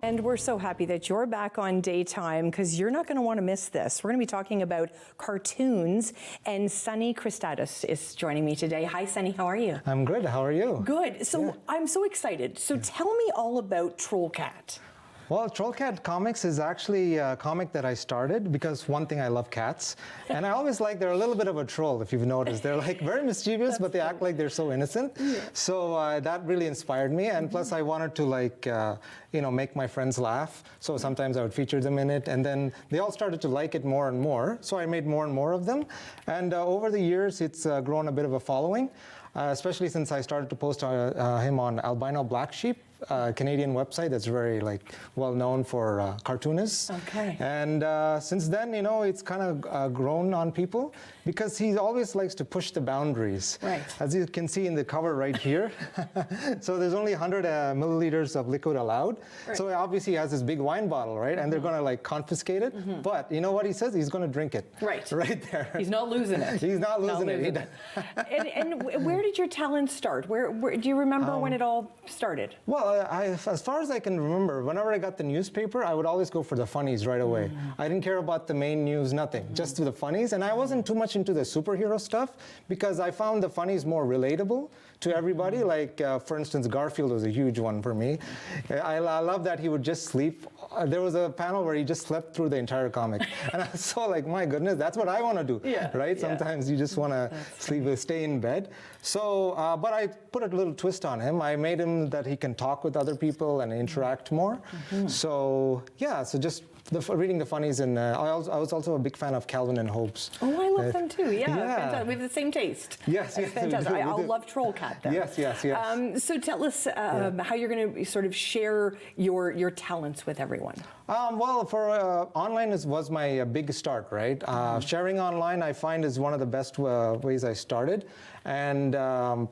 And we're so happy that you're back on Daytime because you're not going to want to miss this. We're going to be talking about cartoons, and Santhosh Christudas is joining me today. Hi, Sunny, how are you? I'm good. How are you? Good. So I'm so excited. So tell me all about Troll Cat. Well, Troll Cat Comics is actually a comic that I started because one thing, I love cats. And I always like, they're a little bit of a troll, if you've noticed. They're like very mischievous, but they act like they're so innocent. Yeah. So that really inspired me. And plus I wanted to make my friends laugh. So sometimes I would feature them in it. And then they all started to like it more and more. So I made more and more of them. And over the years, it's grown a bit of a following. Especially since I started to post him on Albino Black Sheep, a Canadian website that's very well known for cartoonists. Okay. And since then, it's kind of grown on people because he always likes to push the boundaries. Right. As you can see in the cover right here. So there's only 100 milliliters of liquid allowed. Right. So obviously he has this big wine bottle, right? And they're going to confiscate it. Mm-hmm. But you know what he says? He's going to drink it. Right. Right there. He's not losing it. He's not losing it. And where did your talent start? Where do you remember when it all started? Well, as far as I can remember, whenever I got the newspaper, I would always go for the funnies right away. I didn't care about the main news, nothing, just the funnies. And I wasn't too much into the superhero stuff because I found the funnies more relatable to everybody. Like, for instance, Garfield was a huge one for me. I love that he would just sleep. There was a panel where he just slept through the entire comic. And I was so like, my goodness, that's what I want to do, right? Yeah. Sometimes you just want to stay in bed. So, but I put a little twist on him. I made him that he can talk with other people and interact more. Mm-hmm. So, yeah, so just reading the funnies. And I was also a big fan of Calvin and Hobbes. Oh, I love them too. Yeah, fantastic. We have the same taste. Yes, yes. Fantastic. I'll love Troll Cat then. Yes, yes, yes. So tell us how you're going to sort of share your talents with everyone. Well, for online was my big start, right? Sharing online, I find, is one of the best ways I started. And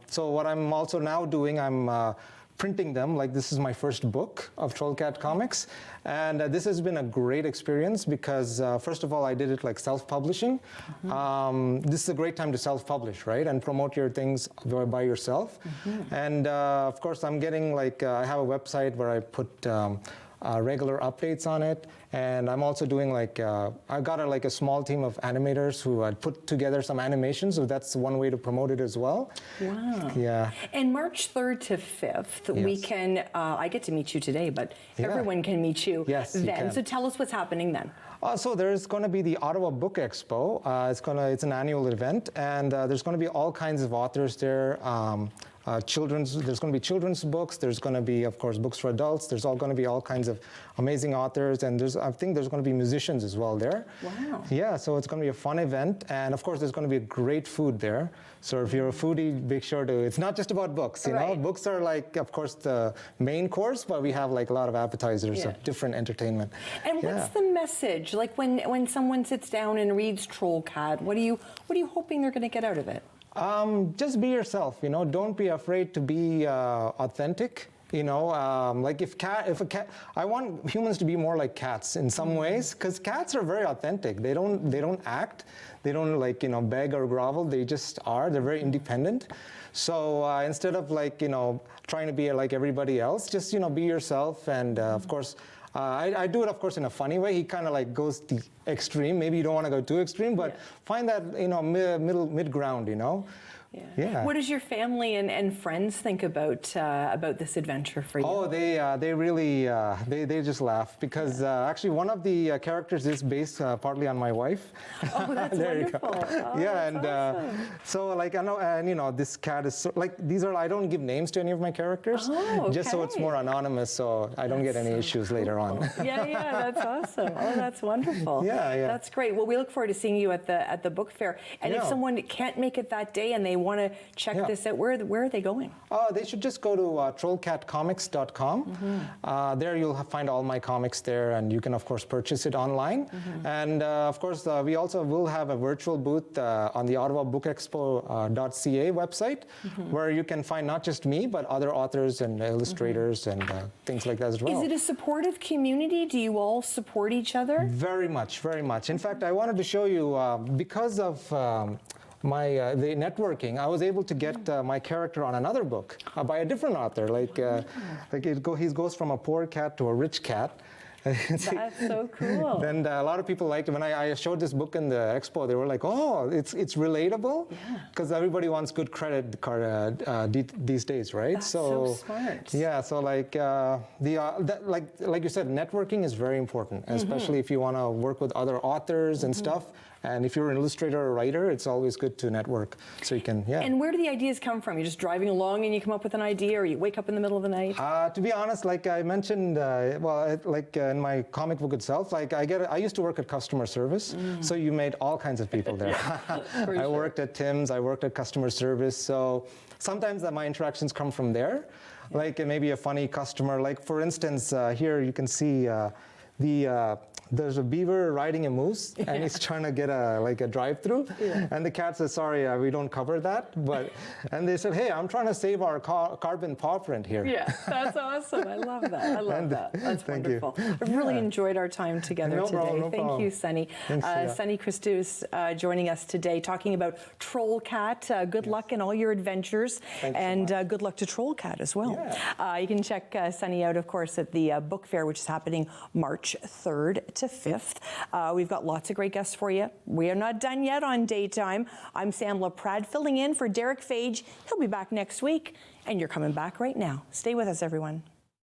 so what I'm also now doing, I'm printing them. Like, this is my first book of Troll Cat comics, and this has been a great experience because first of all, I did it like self-publishing. Mm-hmm. This is a great time to self-publish, right, and promote your things by yourself. Mm-hmm. And of course, I'm getting I have a website where I put regular updates on it, and I'm also doing I got a small team of animators who had put together some animations, so that's one way to promote it as well. Wow. Yeah. And March 3rd to 5th, we can, I get to meet you today, but everyone can meet you then. So tell us what's happening then. So there's going to be the Ottawa Book Expo. It's an annual event, and there's going to be all kinds of authors there. There's going to be children's books. There's going to be, of course, books for adults. There's going to be all kinds of amazing authors, and I think there's going to be musicians as well there. Wow. Yeah, so it's going to be a fun event, and of course, there's going to be great food there. So if you're a foodie, make sure to. It's not just about books, you know. Books are of course, the main course, but we have a lot of appetizers of different entertainment. And what's the message? Like when someone sits down and reads Troll Cat, what are you hoping they're going to get out of it? Just be yourself, don't be afraid to be authentic. I want humans to be more like cats in some ways, because cats are very authentic. They don't act, they don't beg or grovel. They just are. They're very independent. So instead of trying to be like everybody else, just be yourself. And of course, I do it, of course, in a funny way. He kind of goes the extreme. Maybe you don't want to go too extreme, but find that mid ground. Yeah. What does your family and friends think about this adventure for you? Oh, they really they just laugh because actually one of the characters is based partly on my wife. Oh, that's there wonderful. You go. Oh, yeah, and awesome. So I know, and this cat is these are, I don't give names to any of my characters, just so it's more anonymous, so I don't get any issues later on. Yeah, that's awesome. Oh, that's wonderful. Yeah. That's great. Well, we look forward to seeing you at the book fair. And if someone can't make it that day and they want to check this out, where are they going? They should just go to trollcatcomics.com. Mm-hmm. There you'll find all my comics there, and you can, of course, purchase it online. Mm-hmm. And, of course, we also will have a virtual booth on the Ottawa Book Expo.ca website, where you can find not just me, but other authors and illustrators and things like that as well. Is it a supportive community? Do you all support each other? Very much, very much. In fact, I wanted to show you, because of the networking, I was able to get my character on another book by a different author. He goes from a poor cat to a rich cat. That's so cool. And a lot of people liked it. When I showed this book in the expo, they were like, "Oh, it's relatable," because everybody wants good credit card these days, right? That's so smart. Yeah, so like you said, networking is very important, especially if you want to work with other authors and stuff. And if you're an illustrator or writer, it's always good to network so you can, And where do the ideas come from? You're just driving along and you come up with an idea, or you wake up in the middle of the night? To be honest, like I mentioned, in my comic book itself, I used to work at customer service, so you made all kinds of people there. I worked at Tim's, I worked at customer service, so sometimes my interactions come from there. Like maybe a funny customer, like for instance, here you can see there's a beaver riding a moose, and he's trying to get a drive-through, and the cat says, "Sorry, we don't cover that." And they said, "Hey, I'm trying to save our carbon paw print here." Yeah, that's awesome. I love that. I love that. That's wonderful. You. I've really enjoyed our time together today. No Thank problem. you, Sunny. Sunny Christudas joining us today, talking about Troll Cat. Good luck in all your adventures, and good luck to Troll Cat as well. You can check Sunny out, of course, at the book fair, which is happening March 3rd to 5th. We've got lots of great guests for you. We are not done yet on Daytime. I'm Sandla Pratt, filling in for Derek Fage. He'll be back next week, and you're coming back right now. Stay with us, everyone.